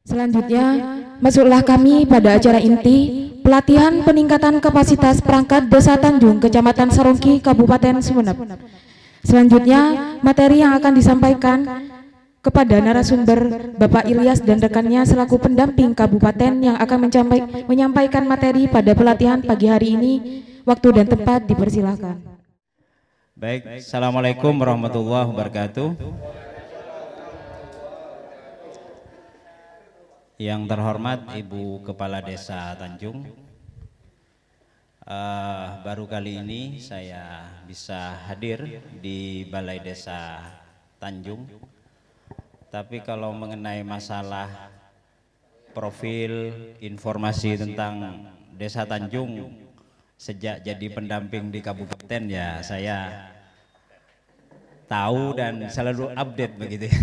Selanjutnya, masuklah kami pada acara inti pelatihan peningkatan kapasitas perangkat Desa Tanjung, Kecamatan Sarongki, Kabupaten Sumeneb. Selanjutnya, materi yang akan disampaikan kepada narasumber Bapak Ilyas dan rekannya selaku pendamping kabupaten yang akan menyampaikan materi pada pelatihan pagi hari ini. Waktu dan tempat dipersilakan. Baik, Assalamualaikum warahmatullahi wabarakatuh. Yang terhormat Ibu Kepala Desa Tanjung, baru kali ini saya bisa hadir di Balai Desa Tanjung. Tapi kalau mengenai masalah profil informasi tentang Desa Tanjung sejak jadi pendamping di kabupaten, ya saya tahu dan selalu update begitu ya.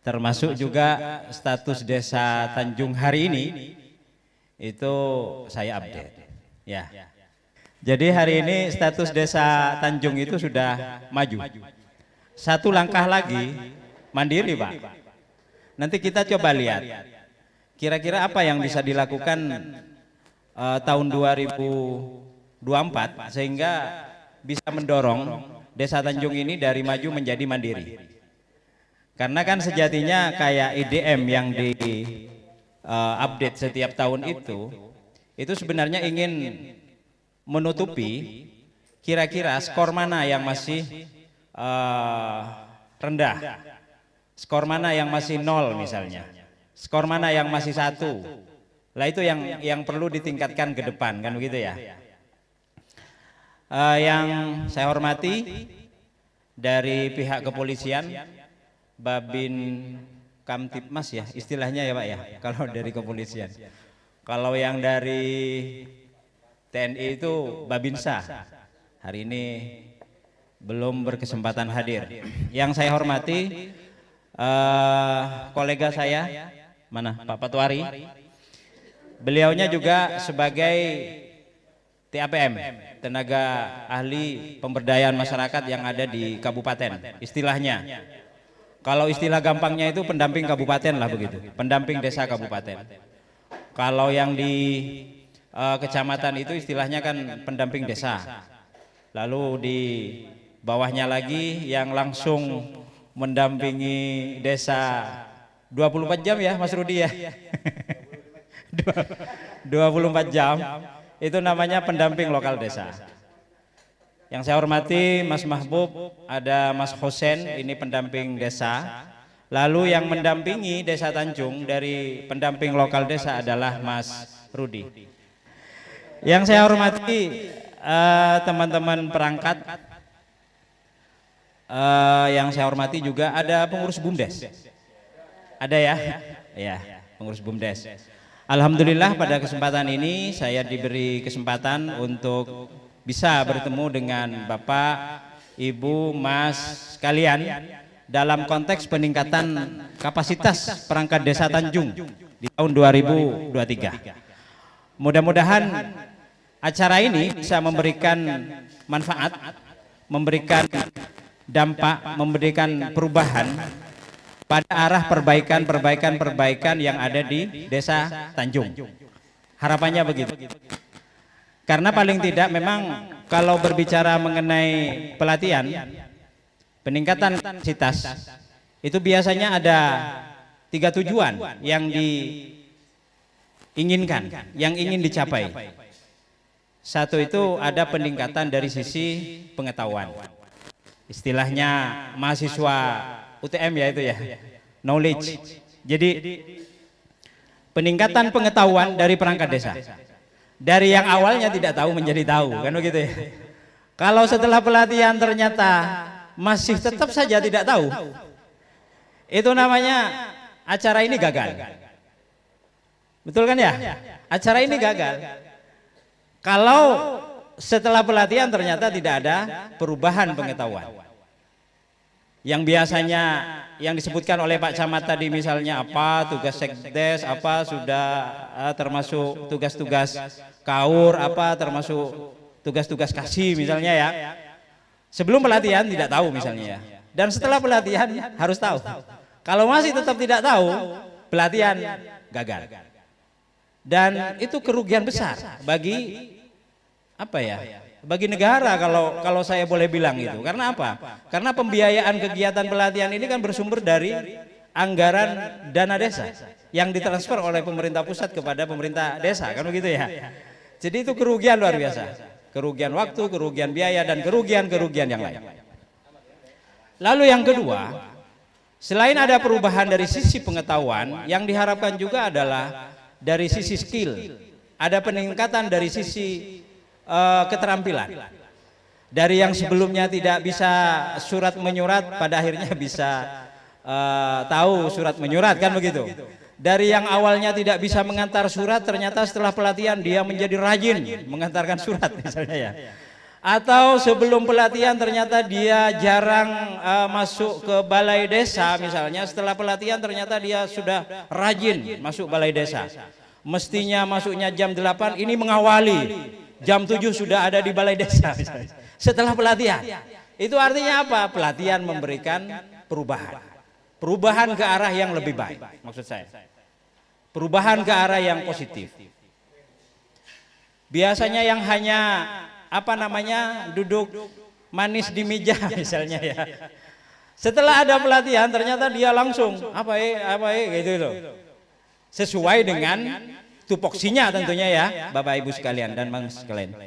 Termasuk juga status Desa Tanjung hari ini itu saya update ya. Jadi hari ini status Desa Tanjung itu sudah maju satu langkah lagi, mandiri Pak. Nanti kita coba lihat kira-kira apa yang bisa dilakukan tahun 2024 sehingga bisa mendorong Desa Tanjung ini dari maju menjadi mandiri. Karena kan sejatinya kayak IDM yang di update setiap tahun itu sebenarnya ingin menutupi kira-kira skor mana yang masih rendah, skor mana yang masih nol misalnya, skor mana yang masih 1. Lah itu yang perlu ditingkatkan ke depan, kan begitu ya. Yang saya hormati dari pihak kepolisian, Babin Kamtipmas ya istilahnya ya Pak ya, kalau dari kepolisian. Kalau yang dari TNI itu Babinsa, hari ini belum berkesempatan hadir. Yang saya hormati kolega saya, mana Pak Patwari, beliaunya juga sebagai TAPM, tenaga ahli pemberdayaan masyarakat yang ada di kabupaten, istilahnya. Kalau istilah gampangnya itu pendamping kabupaten lah begitu, pendamping desa kabupaten. Kalau yang di kecamatan itu istilahnya kan pendamping desa. Lalu di bawahnya lagi yang langsung mendampingi desa 24 jam ya Mas Rudi ya. 24 jam itu namanya pendamping lokal desa. Yang saya hormati Mas Mahbub, ada Mas Hosen, ini pendamping desa. Lalu yang mendampingi Desa Tanjung dari pendamping lokal desa adalah Mas Rudi. Yang saya hormati teman-teman perangkat, yang saya hormati juga ada pengurus BUMDes. Ada ya? Ya, pengurus BUMDes. Alhamdulillah pada kesempatan ini saya diberi kesempatan untuk bisa bertemu dengan Bapak, Ibu, Mas sekalian dalam konteks peningkatan kapasitas perangkat Desa Tanjung di tahun 2023. Mudah-mudahan acara ini bisa memberikan manfaat, memberikan dampak, memberikan perubahan pada arah perbaikan yang ada di Desa Tanjung. Harapannya begitu. Karena paling tidak memang kalau berbicara mengenai pelatihan, peningkatan kapasitas, itu biasanya ada 3 tujuan yang diinginkan, yang ingin dicapai. Satu itu ada peningkatan dari sisi pengetahuan. Istilahnya mahasiswa UTM ya itu ya, knowledge. Jadi peningkatan pengetahuan dari perangkat desa. Dari yang awalnya tidak tahu menjadi tahu, kan begitu ya. Kalau setelah pelatihan ternyata masih tetap saja tidak tahu, itu namanya acara ini gagal. Betul kan ya? Acara ini gagal. Kalau setelah pelatihan ternyata tidak ada perubahan pengetahuan. Yang biasanya yang disebutkan oleh Pak Camat tadi misalnya apa tugas sekdes, apa sudah termasuk tugas-tugas kaur, apa termasuk tugas-tugas kasih misalnya ya. Sebelum pelatihan tidak tahu misalnya ya. Dan setelah pelatihan harus tahu. Kalau masih tetap tidak tahu, pelatihan gagal. Dan itu kerugian besar bagi apa ya? Bagi negara kalau saya boleh bilang gitu. Karena apa? Karena pembiayaan kegiatan pelatihan ini kan bersumber dari anggaran dana desa yang ditransfer oleh pemerintah pusat kepada pemerintah desa, kan begitu ya. Jadi itu kerugian luar biasa. Kerugian waktu, kerugian biaya, dan kerugian yang lain. Lalu yang kedua, selain ada perubahan dari sisi pengetahuan, yang diharapkan juga adalah dari sisi skill, ada peningkatan dari sisi keterampilan. Dari yang sebelumnya tidak bisa surat menyurat, pada akhirnya bisa tahu surat menyurat, kan begitu. Dari yang awalnya tidak bisa mengantar surat, ternyata setelah pelatihan dia menjadi rajin mengantarkan surat misalnya ya. Atau sebelum pelatihan ternyata dia jarang masuk ke balai desa misalnya, setelah pelatihan ternyata dia sudah rajin masuk balai desa. Mestinya masuknya jam 8, ini mengawali jam 7 sudah ada di balai desa misalnya. Setelah pelatihan. Itu artinya apa? Pelatihan memberikan perubahan. Perubahan ke arah yang lebih baik, maksud saya. Perubahan ke arah yang positif. Biasanya yang hanya duduk manis di meja misalnya ya. Setelah ada pelatihan ternyata dia langsung gitu loh. Sesuai dengan tupoksinya tentunya ya, Bapak Ibu sekalian dan Mas sekalian.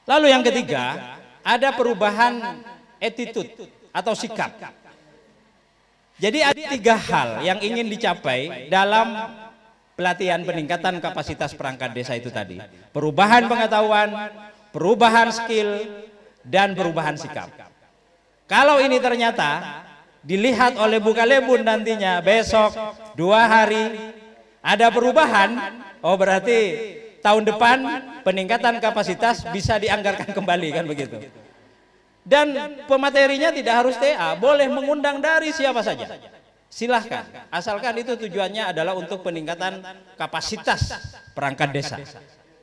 Lalu yang ketiga, ada perubahan attitude atau sikap. Jadi ada 3 hal yang ingin dicapai dalam pelatihan peningkatan kapasitas perangkat desa itu tadi. Perubahan pengetahuan, perubahan skill, dan perubahan sikap. Kalau ini ternyata dilihat oleh Bukalebun nantinya besok 2 hari ada perubahan, oh berarti tahun depan peningkatan kapasitas bisa dianggarkan kembali, kan begitu. Dan pematerinya tidak harus TA, boleh mengundang dari siapa saja. Silahkan, asalkan itu tujuannya adalah untuk peningkatan kapasitas perangkat desa.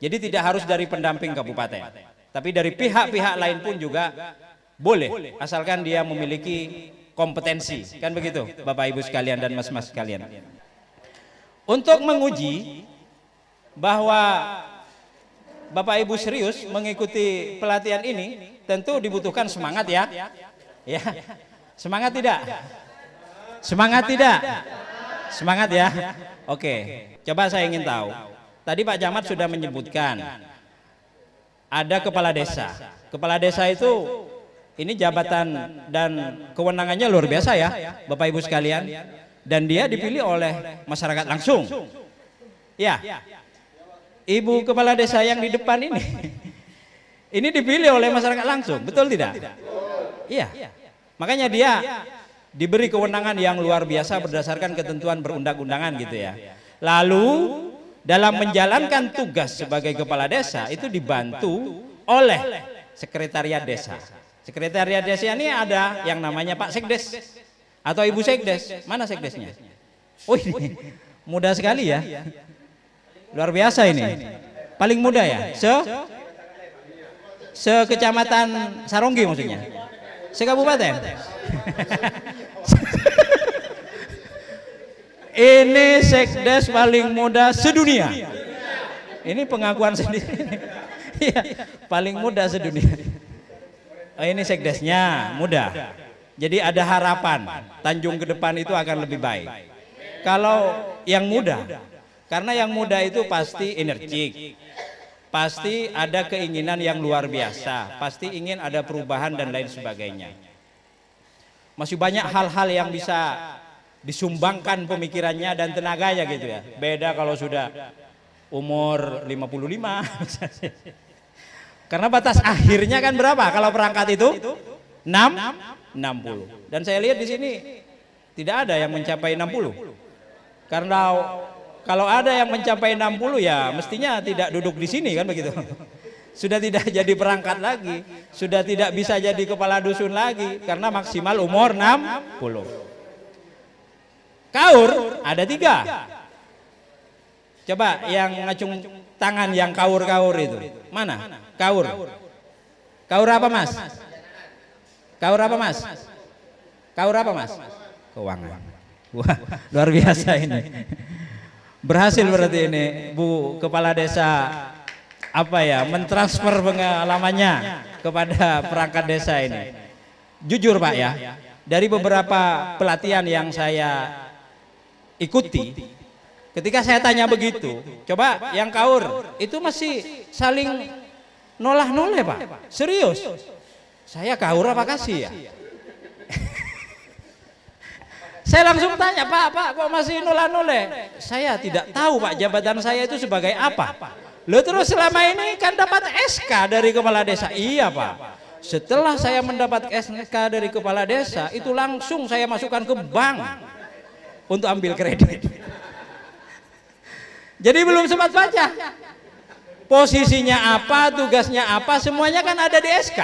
Jadi tidak harus dari pendamping kabupaten, tapi dari pihak-pihak lain pun juga boleh, asalkan dia memiliki kompetensi, kan begitu Bapak Ibu sekalian dan Mas-mas sekalian. Untuk menguji bahwa Bapak Ibu serius mengikuti pelatihan ini, tentu dibutuhkan semangat ya. Ya. Semangat tidak? Semangat tidak? Semangat ya. Oke, coba saya ingin tahu. Tadi Pak Camat sudah menyebutkan ada kepala desa. Kepala desa itu ini jabatan dan kewenangannya luar biasa ya, Bapak Ibu sekalian. Dan dia dipilih oleh masyarakat langsung. Ya. Ibu kepala desa yang di depan ini dipilih oleh masyarakat langsung, betul tidak? Iya. Makanya dia diberi kewenangan yang luar biasa berdasarkan ketentuan perundang-undangan gitu ya. Lalu dalam menjalankan tugas sebagai kepala desa itu dibantu oleh sekretariat desa. Sekretariat desa ini ada yang namanya Pak Sekdes atau Ibu Sekdes. Mana Sekdesnya? Oh ini mudah sekali ya. Luar biasa ini. Paling muda ya? Sekecamatan Saronggi maksudnya? Sekabupaten? Ini Sekdes paling muda sedunia. Ini pengakuan sendiri. Iya, paling muda sedunia. Oh, ini Sekdesnya muda. Jadi ada harapan Tanjung ke depan itu akan lebih baik. Kalau yang muda, karena yang muda itu pasti energik, pasti ada keinginan yang luar biasa, pasti ingin ada perubahan dan lain sebagainya. Masih banyak hal-hal yang bisa disumbangkan pemikirannya dan tenaganya gitu ya. Beda kalau sudah umur 55. Karena batas akhirnya kan berapa kalau perangkat itu? 60. Dan saya lihat di sini tidak ada yang mencapai 60. Karena kalau ada yang mencapai 60 ya mestinya tidak duduk di sini kan begitu. Sudah tidak jadi perangkat lagi, sudah tidak bisa jadi kepala dusun lagi karena maksimal umur 60. Kaur ada 3. Coba yang ngacung tangan yang kaur-kaur itu. Mana? Kaur. Kaur apa Mas? Kaur apa Mas? Kaur apa Mas? Keuangan. Wah, luar biasa ini. Berhasil berarti ini Bu Kepala Desa apa ya, mentransfer pengalamannya kepada perangkat desa ini. Jujur Pak ya, dari beberapa pelatihan yang saya ikuti, ketika saya tanya begitu, coba yang kaur itu masih saling nolah-noleh Pak, serius. Saya kaur apa kasih ya? Saya langsung tanya, Pak, kok masih nolah-noleh? Saya tidak tahu Pak, jabatan saya itu sebagai apa. Loh terus selama ini kan dapat SK dari kepala desa. Iya Pak, setelah saya mendapat SK dari kepala desa, itu langsung saya masukkan ke bank untuk ambil kredit. Jadi belum sempat baca posisinya apa, tugasnya apa, semuanya kan ada di SK.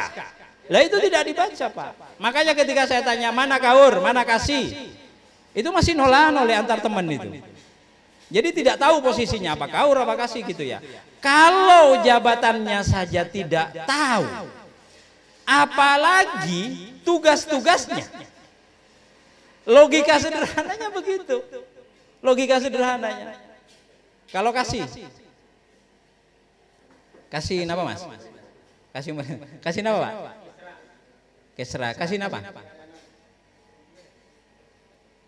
Lah itu tidak dibaca Pak. Makanya ketika saya tanya mana kaur, mana kasih, itu masih noleh antar teman itu. Jadi tidak tahu posisinya apa kaur apa kasih gitu ya. Kalau jabatannya saja tidak tahu, apalagi tugas-tugasnya. Logika sederhananya begitu. Logika sederhananya. Kalau kasih apa Mas? Kasih apa Pak? Kesra, kasih apa?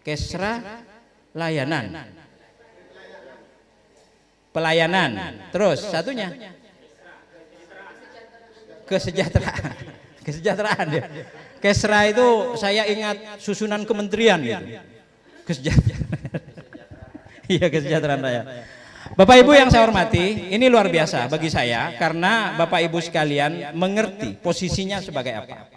Kesra layanan, pelayanan, terus satunya kesejahteraan. Kesejahteraan ya. Kesra itu saya ingat susunan kementerian gitu. Kesejahteraan. Iya, kesejahteraan rakyat. Bapak Ibu yang saya hormati, ini luar biasa bagi saya karena Bapak Ibu sekalian mengerti posisinya sebagai apa.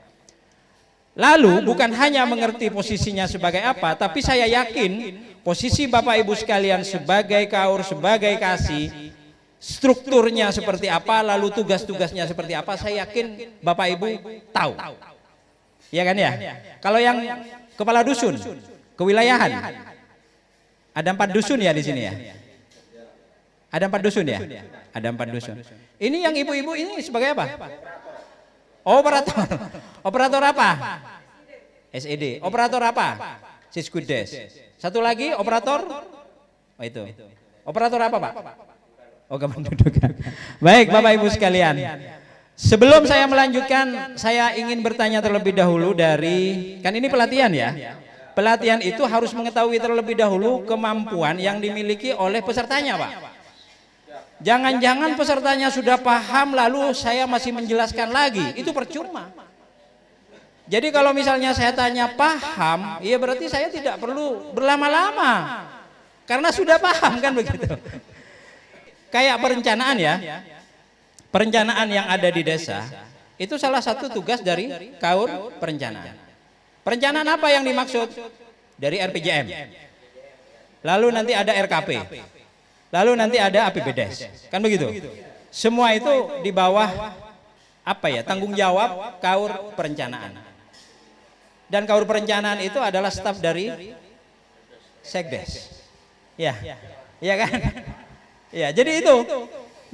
Lalu bukan hanya mengerti posisinya sebagai apa, tapi saya yakin posisi Bapak Ibu sekalian sebagai kaur, sebagai kasih, strukturnya seperti apa, lalu tugas-tugasnya seperti apa, saya yakin Bapak Ibu tahu. Ya kan ya? Kalau yang kepala dusun, kewilayahan, ada 4 dusun ya di sini ya? Ada 4 dusun ya? Ada 4 dusun. Ini yang ibu-ibu ini sebagai apa? Operator. Operator apa? SED. Operator apa? Siskudes. Satu lagi operator? Oh itu. Operator apa Pak? Oh kependudukan. Baik Bapak Ibu sekalian. Sebelum saya melanjutkan, saya ingin bertanya terlebih dahulu dari, kan ini pelatihan ya. Pelatihan itu harus mengetahui terlebih dahulu kemampuan yang dimiliki oleh pesertanya Pak. Jangan-jangan pesertanya sudah paham lalu saya masih menjelaskan lagi, itu percuma. Jadi kalau misalnya saya tanya paham, ya berarti saya tidak perlu berlama-lama. Karena sudah paham kan begitu. Kayak perencanaan ya. Perencanaan yang ada di desa, itu salah satu tugas dari kaur perencanaan. Perencanaan apa yang dimaksud? Dari RPJM. Lalu nanti ada RKP. Lalu nanti ada APBDes, kan begitu? Semua itu di bawah apa ya, tanggung jawab kaur perencanaan. Dan kaur perencanaan itu adalah staf dari Sekdes. Ya, ya kan? Ya, jadi itu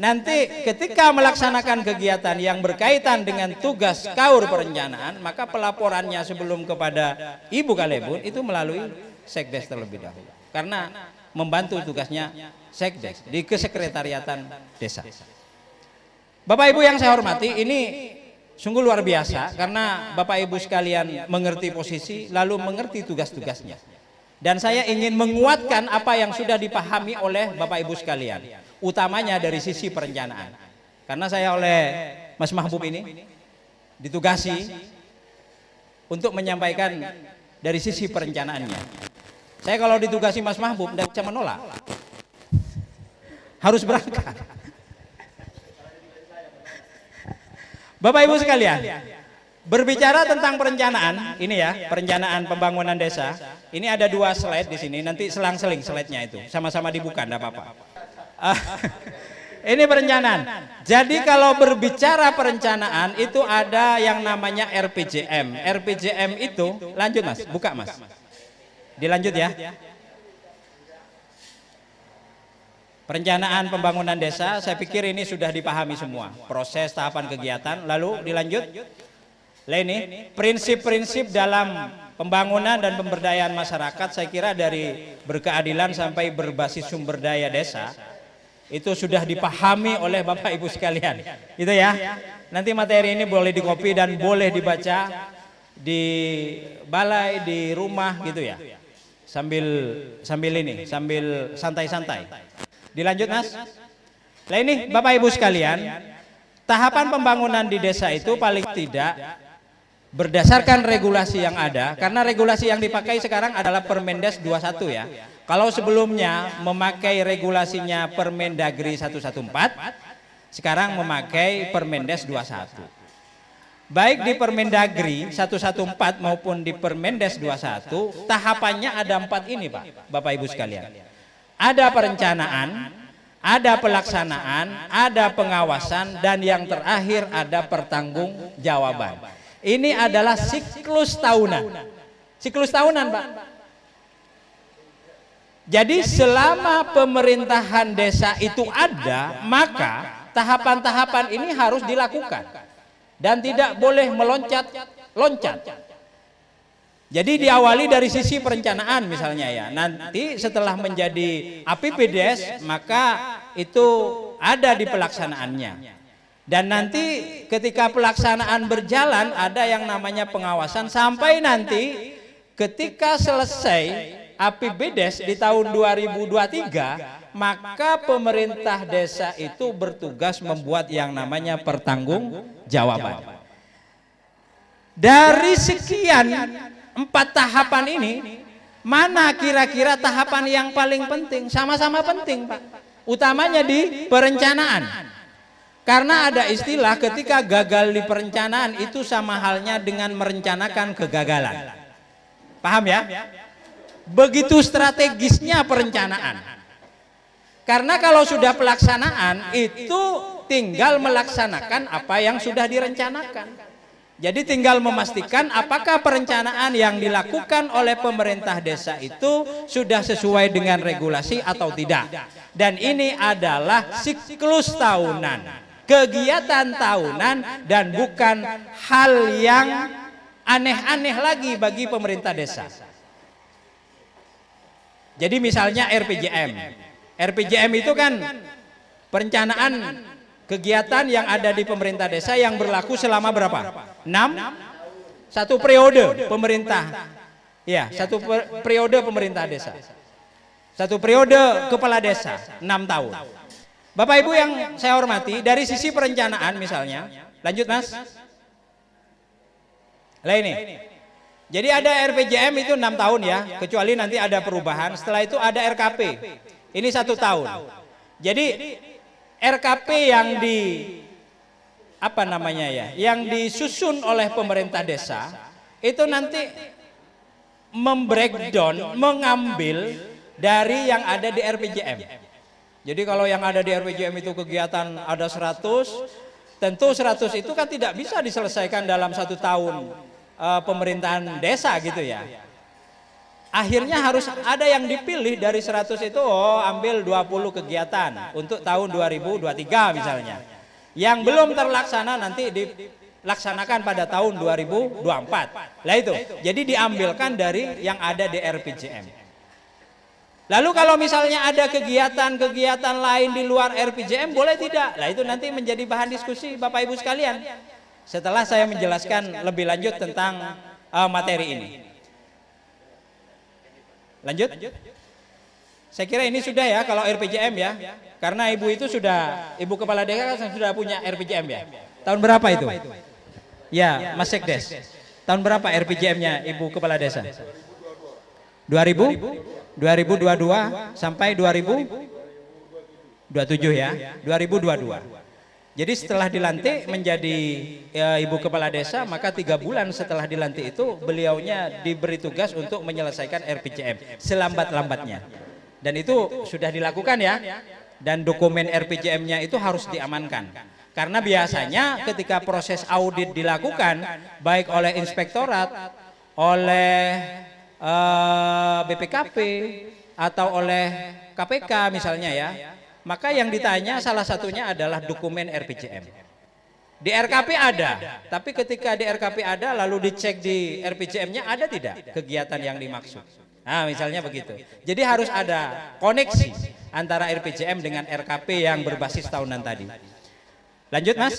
nanti ketika melaksanakan kegiatan yang berkaitan dengan tugas kaur perencanaan, maka pelaporannya sebelum kepada Ibu Kalebun itu melalui Sekdes terlebih dahulu. Karena membantu tugasnya Sekdes di kesekretariatan desa. Bapak Ibu yang saya hormati, ini sungguh luar biasa karena Bapak Ibu sekalian mengerti posisi lalu mengerti tugas-tugasnya. Dan saya ingin menguatkan apa yang sudah dipahami oleh Bapak Ibu sekalian, utamanya dari sisi perencanaan. Karena saya oleh Mas Mahbub ini ditugasi untuk menyampaikan dari sisi perencanaannya. Saya kalau ditugasi Mas Mahbub tidak bisa menolak. Harus berangkat. Bapak Ibu sekalian, berbicara tentang perencanaan, ini ya, perencanaan pembangunan desa. Ini ada 2 slide di sini, nanti selang-seling slide-nya itu. Sama-sama dibuka, enggak apa-apa. Ini perencanaan. Jadi kalau berbicara perencanaan itu ada yang namanya RPJM. RPJM itu, lanjut Mas, buka Mas. Dilanjut ya. Perencanaan pembangunan desa, saya pikir ini sudah dipahami semua. Proses, tahapan kegiatan, lalu dilanjut. Ini prinsip-prinsip dalam pembangunan dan pemberdayaan masyarakat, saya kira dari berkeadilan sampai berbasis sumber daya desa itu sudah dipahami oleh Bapak Ibu sekalian, gitu ya. Nanti materi ini boleh dikopi dan boleh dibaca di balai, di rumah, gitu ya. Sambil santai-santai. Dilanjut, Mas. Nah ini Bapak Ibu sekalian, tahapan pembangunan di desa itu paling tidak berdasarkan regulasi yang ada, karena regulasi yang dipakai sekarang adalah Permendes 21 ya. Kalau sebelumnya memakai regulasinya Permendagri 114, sekarang memakai Permendes 21. Baik di Permendagri 114 maupun di Permendes 21, tahapannya ada 4 ini Pak, Bapak Ibu sekalian. Ada perencanaan, ada pelaksanaan, ada pengawasan, dan yang terakhir ada pertanggungjawaban. Ini adalah siklus tahunan. Siklus tahunan, Pak. Jadi selama pemerintahan desa itu ada, maka tahapan-tahapan ini harus dilakukan dan tidak boleh meloncat-loncat. Jadi diawali dari sisi perencanaan misalnya ya. Nanti setelah menjadi APBDes maka itu ada di pelaksanaannya. Dan nanti ketika pelaksanaan berjalan ada yang namanya pengawasan sampai nanti ketika selesai APBDes di tahun 2023, maka pemerintah desa itu bertugas membuat yang namanya pertanggungjawaban. Dari sekian 4 tahapan ini, mana kira-kira tahapan yang paling penting? Sama-sama penting, Pak. Utamanya di perencanaan. Karena ada istilah ketika gagal di perencanaan itu sama halnya dengan merencanakan kegagalan. Paham ya? Begitu strategisnya perencanaan. Karena kalau sudah pelaksanaan itu tinggal melaksanakan apa yang sudah direncanakan. Jadi tinggal memastikan apakah perencanaan yang dilakukan oleh pemerintah desa itu sudah sesuai dengan regulasi atau tidak. Dan ini adalah siklus tahunan, kegiatan tahunan, dan bukan hal yang aneh-aneh lagi bagi pemerintah desa. Jadi misalnya RPJM. RPJM itu kan perencanaan kegiatan yang ada di pemerintah desa yang berlaku selama berapa? 6? Satu periode pemerintah. Ya, satu periode pemerintah desa. Satu periode kepala desa, 6 tahun. Bapak Ibu yang saya hormati, dari sisi perencanaan misalnya, lanjut Mas. Lah ini. Jadi ada RPJM itu 6 tahun ya, kecuali nanti ada perubahan. Setelah itu ada RKP, ini 1 tahun. Jadi RKP yang yang disusun oleh pemerintah desa itu nanti membreakdown, mengambil dari yang ada di RPJM. Jadi kalau yang ada di RPJM itu kegiatan ada 100, tentu 100 itu kan tidak bisa diselesaikan dalam 1 tahun. Pemerintahan desa gitu ya. Akhirnya harus ada yang dipilih dari 100 itu, ambil 20 kegiatan untuk tahun 2023 misalnya. Yang belum terlaksana nanti dilaksanakan pada tahun 2024. Lah itu. Jadi diambilkan dari yang ada di RPJM. Lalu kalau misalnya ada kegiatan-kegiatan lain di luar RPJM boleh tidak? Lah itu nanti menjadi bahan diskusi Bapak Ibu sekalian. Setelah saya menjelaskan lebih lanjut tentang materi ini. Lanjut? Saya kira ini sudah ya kalau RPJM ya. Karena Ibu itu Ibu Kepala Desa sudah punya RPJM ya. Tahun berapa itu? Ya, Mas Sekdes. Tahun berapa RPJM-nya Ibu Kepala Desa? 2000? 2022 sampai 2027 ya. 2022. Jadi setelah dilantik menjadi Ibu Kepala Desa, maka 3 bulan setelah dilantik itu beliaunya diberi tugas untuk menyelesaikan RPJM selambat-lambatnya. Dan itu sudah dilakukan ya. Dan dokumen RPJM-nya itu harus diamankan. Karena biasanya ketika proses audit dilakukan, baik oleh inspektorat, oleh BPKP, atau oleh KPK misalnya ya, maka yang ditanya salah satunya adalah dokumen RPJM. Di RKP ada, tapi ketika di RKP ada lalu dicek di RPJM-nya ada tidak kegiatan yang dimaksud. Nah misalnya begitu. Jadi harus ada koneksi antara RPJM dengan RKP yang berbasis tahunan tadi. Lanjut Mas.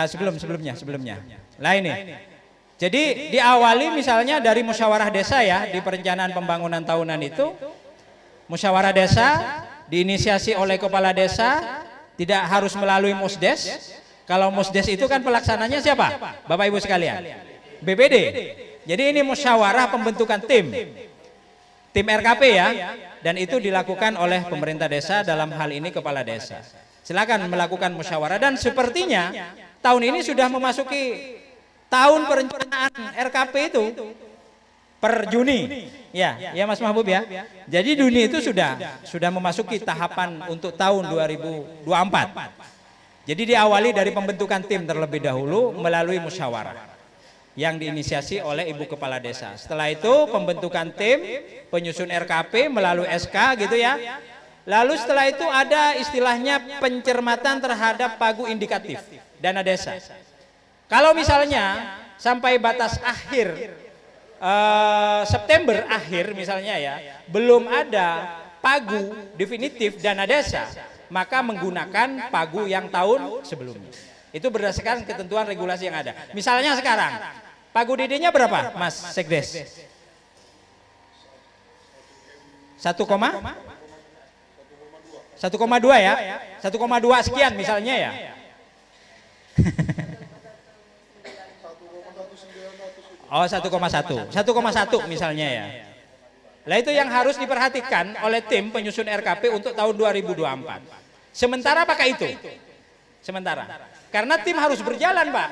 Sebelumnya. Lah ini. Jadi diawali misalnya dari musyawarah desa ya, di perencanaan pembangunan tahunan itu musyawarah desa diinisiasi oleh kepala desa. Tidak harus melalui Musdes. Kalau Musdes itu kan pelaksananya siapa? Bapak Ibu sekalian. BPD. Jadi ini musyawarah pembentukan tim RKP ya. Dan itu dilakukan oleh pemerintah desa, dalam hal ini kepala desa. Silakan melakukan musyawarah dan sepertinya tahun ini sudah memasuki tahun perencanaan RKP itu. Per Juni, ya Mas Mahbub ya. Jadi Juni itu sudah memasuki tahapan untuk tahun 2024. Jadi diawali dari pembentukan tim terlebih dahulu melalui musyawarah yang diinisiasi oleh Ibu Kepala Desa. Setelah itu pembentukan tim, penyusun RKP melalui SK gitu ya. Lalu setelah itu ada istilahnya pencermatan terhadap pagu indikatif dana desa. Kalau misalnya sampai batas akhir September akhir misalnya ya, belum ada pagu definitif dana desa, maka menggunakan pagu yang tahun sebelumnya. Itu berdasarkan ketentuan regulasi yang ada. Misalnya sekarang, pagu DD-nya berapa Mas Sekdes? 1,2 ya? 1,2 sekian misalnya ya? Oh 1,1 misalnya ya. Lah itu yang harus diperhatikan oleh tim penyusun RKP untuk tahun 2024. Sementara apakah itu? Sementara. Karena tim harus berjalan Pak.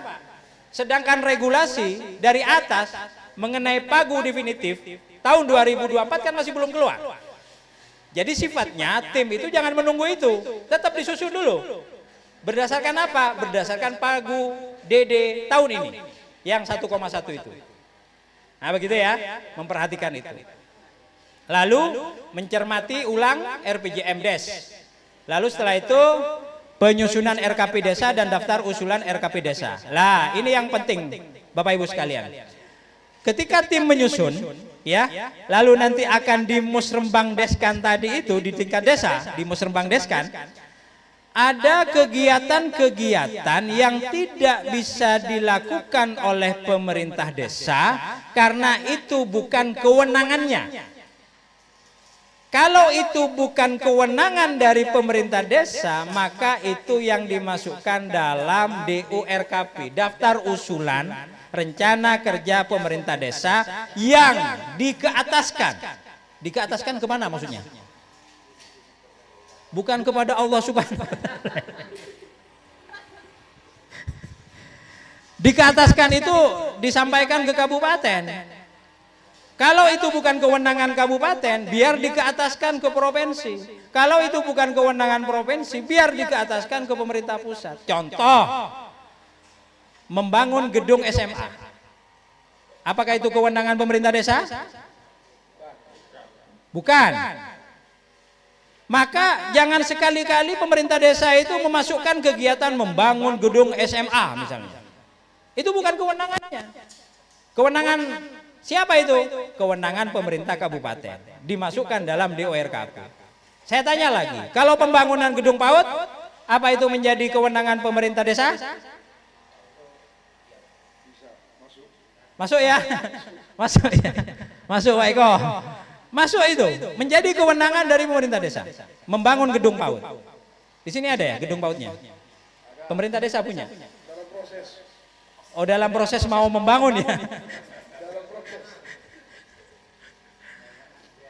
Sedangkan regulasi dari atas mengenai pagu definitif tahun 2024 kan masih belum keluar. Jadi sifatnya tim itu jangan menunggu itu. Tetap disusun dulu. Berdasarkan apa? Berdasarkan pagu DD tahun ini. Yang 1,1 itu. Nah begitu ya, memperhatikan itu. Lalu mencermati ulang RPJM Des. Lalu setelah itu penyusunan RKP desa dan daftar usulan RKP desa. Lah ini yang penting Bapak Ibu sekalian. Ketika tim menyusun ya, lalu nanti akan dimusrembang deskan tadi itu di tingkat desa, dimusrembang deskan. Ada kegiatan-kegiatan yang tidak bisa dilakukan oleh pemerintah desa karena itu bukan kewenangannya. Kalau itu bukan kewenangan dari pemerintah desa, maka itu yang dimasukkan dalam DURKP, daftar usulan rencana kerja pemerintah desa yang dikeataskan. Dikeataskan kemana maksudnya? Bukan kepada Allah Subhanahu wa Ta'ala. Dikeataskan itu disampaikan ke kabupaten. Kalau itu bukan kewenangan kabupaten, biar dikeataskan ke provinsi. Kalau itu bukan kewenangan provinsi, biar dikeataskan ke pemerintah pusat. Contoh, membangun gedung SMA. Apakah itu kewenangan pemerintah desa? Bukan. Maka jangan sekali-kali pemerintah desa itu memasukkan kegiatan membangun gedung SMA misalnya. Itu bukan kewenangannya. Kewenangan siapa itu? Kewenangan pemerintah kabupaten. Dimasukkan dalam DURKP. Saya tanya lagi, kalau pembangunan gedung PAUD, apa itu menjadi kewenangan pemerintah desa? Masuk ya? Masuk ya? Masuk Pak Eko. Masuk itu menjadi kewenangan dari pemerintah desa membangun gedung PAUD. Di sini ada ya gedung PAUD-nya. Pemerintah desa punya. Oh dalam proses mau membangun ya.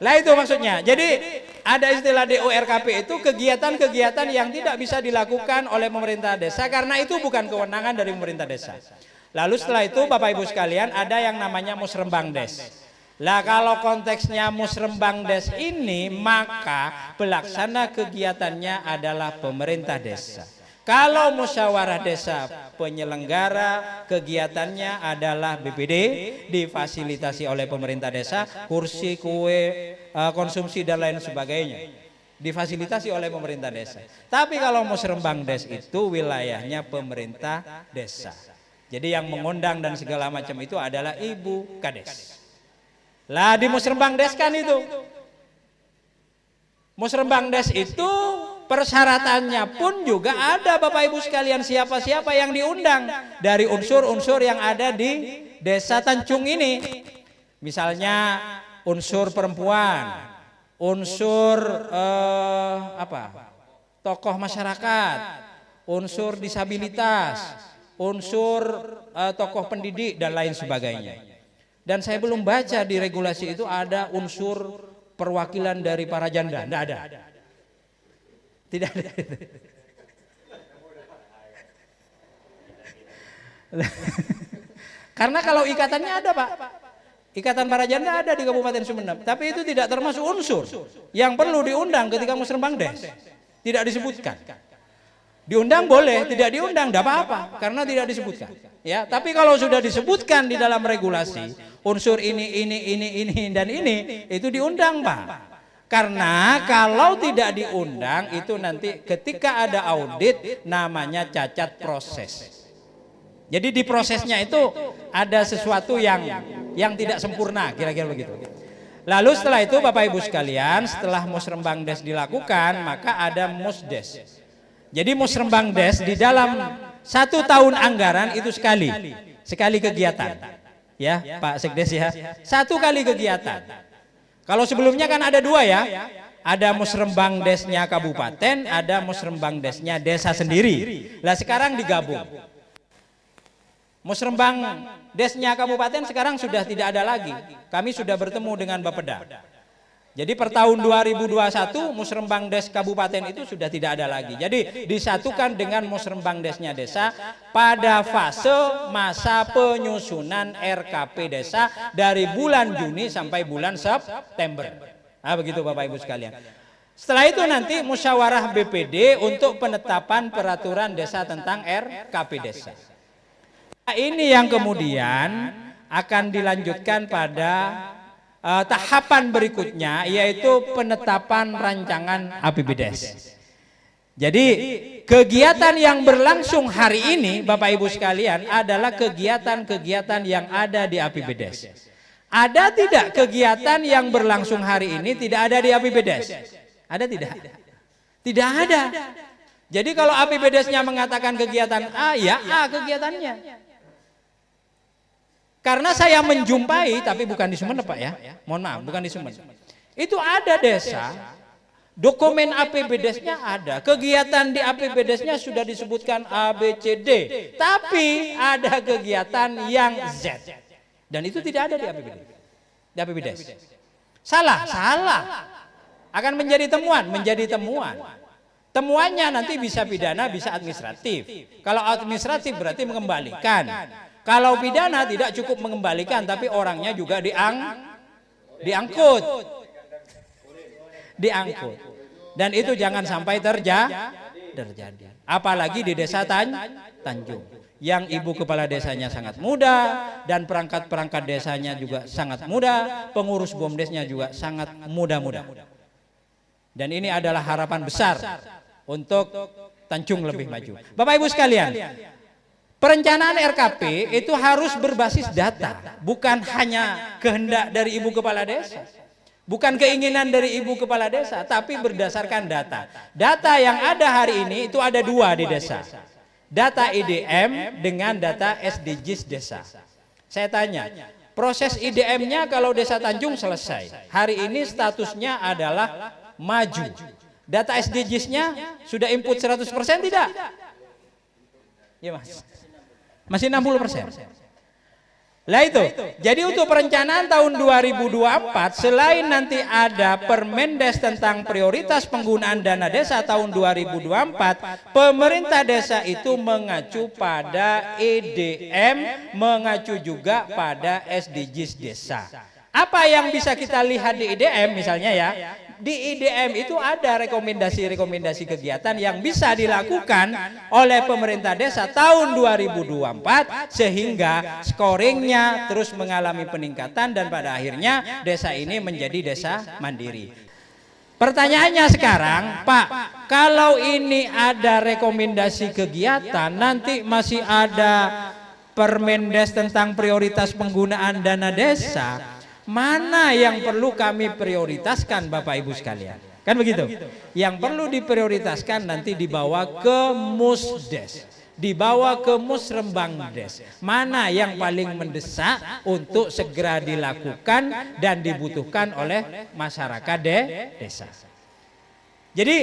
Lah itu maksudnya. Jadi ada istilah DURKP itu kegiatan-kegiatan yang tidak bisa dilakukan oleh pemerintah desa karena itu bukan kewenangan dari pemerintah desa. Lalu setelah itu Bapak Ibu sekalian ada yang namanya musrembang des. Lah kalau konteksnya musrembang des ini maka pelaksana kegiatannya adalah pemerintah desa. Kalau musyawarah desa penyelenggara kegiatannya adalah BPD difasilitasi oleh pemerintah desa, kursi, kue, konsumsi dan lain sebagainya. difasilitasi oleh pemerintah desa. Tapi kalau Musrembang Des itu wilayahnya pemerintah desa. Jadi yang mengundang dan segala macam itu adalah Ibu Kades. Lah di Musrembang Des kan itu. Musrembang Des itu persyaratannya pun juga ada Bapak Ibu sekalian, siapa-siapa yang diundang dari unsur-unsur yang ada di Desa Tanjung ini. Misalnya unsur perempuan, unsur tokoh masyarakat, unsur disabilitas, unsur tokoh pendidik dan lain sebagainya. Dan saya belum baca di regulasi itu ada unsur perwakilan dari para janda, tidak ada. Tidak ada. Karena kalau ikatannya ada, Pak. Ikatan para janda ada di Kabupaten Sumeneb, tapi itu tidak termasuk unsur yang perlu diundang ketika Musrembang Des. Tidak disebutkan. Diundang boleh, tidak diundang tidak apa-apa karena tidak disebutkan. Ya, tapi kalau sudah disebutkan di dalam regulasi unsur ini dan ini itu diundang, Pak. Karena kalau tidak diundang itu nanti ketika ada audit namanya cacat proses. Jadi di prosesnya itu ada sesuatu yang tidak sempurna, kira-kira begitu. Lalu setelah itu Bapak Ibu sekalian, setelah Musrembang Des dilakukan, maka ada Musdes. Jadi Musrembang Des di dalam 1 tahun anggaran itu sekali kegiatan. Ya, Pak Sekdes ya. 1 kali kegiatan. Kalau sebelumnya kan ada 2 ya. Ada Musrembang Desnya kabupaten, ada Musrembang Desnya desa sendiri. Lah sekarang digabung. Musrembang Desnya kabupaten sekarang sudah tidak ada lagi. Kami sudah bertemu dengan Bapeda. Jadi per tahun 2021 Musrembang Des kabupaten itu sudah tidak ada lagi. Jadi disatukan dengan Musrembang Desnya desa pada fase masa penyusunan RKP desa dari bulan Juni sampai bulan September. Nah, begitu Bapak Ibu sekalian. Setelah itu nanti musyawarah BPD untuk penetapan peraturan desa tentang RKP desa. Nah, ini yang kemudian akan dilanjutkan pada tahapan berikutnya, yaitu penetapan rancangan APBDes. Jadi kegiatan yang berlangsung hari ini Bapak Ibu sekalian adalah kegiatan-kegiatan yang ada di APBDes. Ada tidak kegiatan yang berlangsung hari ini tidak ada di APBDes? Ada tidak? Tidak ada. Jadi kalau APBDes-nya mengatakan kegiatan A, ya A kegiatannya. Karena saya menjumpai, tapi bukan di Sumeneb Pak ya, mohon maaf, bukan di Sumeneb. Itu ada desa, dokumen APBDes-nya ada, kegiatan di APBDes-nya sudah disebutkan A, B, C, D. Tapi ada kegiatan yang Z. Dan itu tidak ada di APBDes. Salah. Akan menjadi temuan. Temuannya nanti bisa pidana, bisa administratif. Kalau administratif berarti mengembalikan. Kalau pidana tidak cukup mengembalikan, tapi orangnya juga diangkut. Dan itu jangan sampai terjadi. Apalagi di desa Tanjung, yang ibu kepala desanya sangat muda dan perangkat-perangkat desanya juga sangat muda, pengurus BUMDesnya juga sangat muda-muda. Dan ini adalah harapan besar untuk Tanjung lebih maju. Bapak Ibu sekalian, perencanaan RKP itu harus berbasis data, bukan hanya kehendak dari ibu kepala desa, bukan keinginan dari ibu kepala desa, tapi berdasarkan data. Data yang ada hari ini itu ada 2 di desa, data IDM dengan data SDGs desa. Saya tanya, proses IDM-nya kalau desa Tanjung selesai, hari ini statusnya adalah maju. Data SDGs-nya sudah input 100% tidak? Iya Mas. Masih 60%. Lah itu. Jadi untuk perencanaan tahun 2024, selain nanti ada Permendes tentang prioritas penggunaan dana desa tahun 2024, pemerintah desa itu mengacu pada EDM, mengacu juga pada SDGs desa. Apa yang bisa kita lihat di IDM misalnya ya, di IDM itu ada rekomendasi-rekomendasi kegiatan yang bisa dilakukan oleh pemerintah desa tahun 2024 sehingga scoringnya terus mengalami peningkatan dan pada akhirnya desa ini menjadi desa mandiri. Pertanyaannya sekarang, Pak, kalau ini ada rekomendasi kegiatan, nanti masih ada Permendes tentang prioritas penggunaan dana desa, mana yang perlu kami prioritaskan Bapak Ibu sekalian? Kan begitu? Yang perlu diprioritaskan nanti dibawa ke Musdes, dibawa ke Musrembangdes. Mana yang paling mendesak untuk segera dilakukan dan dibutuhkan oleh masyarakat desa. Jadi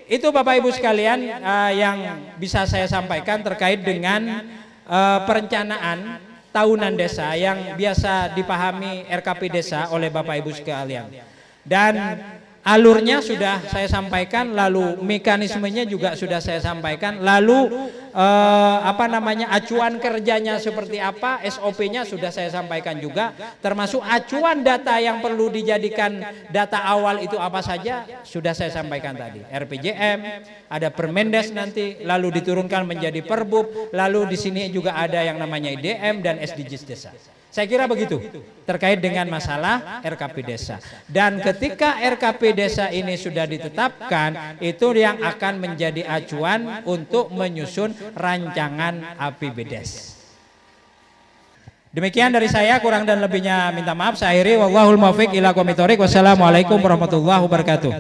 itu Bapak Ibu sekalian yang bisa saya sampaikan terkait dengan perencanaan tahunan desa yang biasa dipahami RKP desa oleh Bapak Ibu sekalian. Dan alurnya sudah saya sampaikan, lalu mekanismenya juga sudah saya sampaikan, lalu acuan kerjanya seperti apa, SOP-nya sudah saya sampaikan juga, termasuk acuan data yang perlu dijadikan data awal itu apa saja sudah saya sampaikan tadi. RPJM, ada Permendes nanti, lalu diturunkan menjadi Perbub, lalu di sini juga ada yang namanya IDM dan SDGs desa. Saya kira begitu terkait dengan masalah RKP desa. Dan ketika RKP desa ini sudah ditetapkan, itu yang akan menjadi acuan untuk menyusun rancangan APBDes. Demikian dari saya, kurang dan lebihnya minta maaf. Saya akhiri, wallahul muwaffiq ila aqwamit thoriq. Wassalamualaikum warahmatullahi wabarakatuh.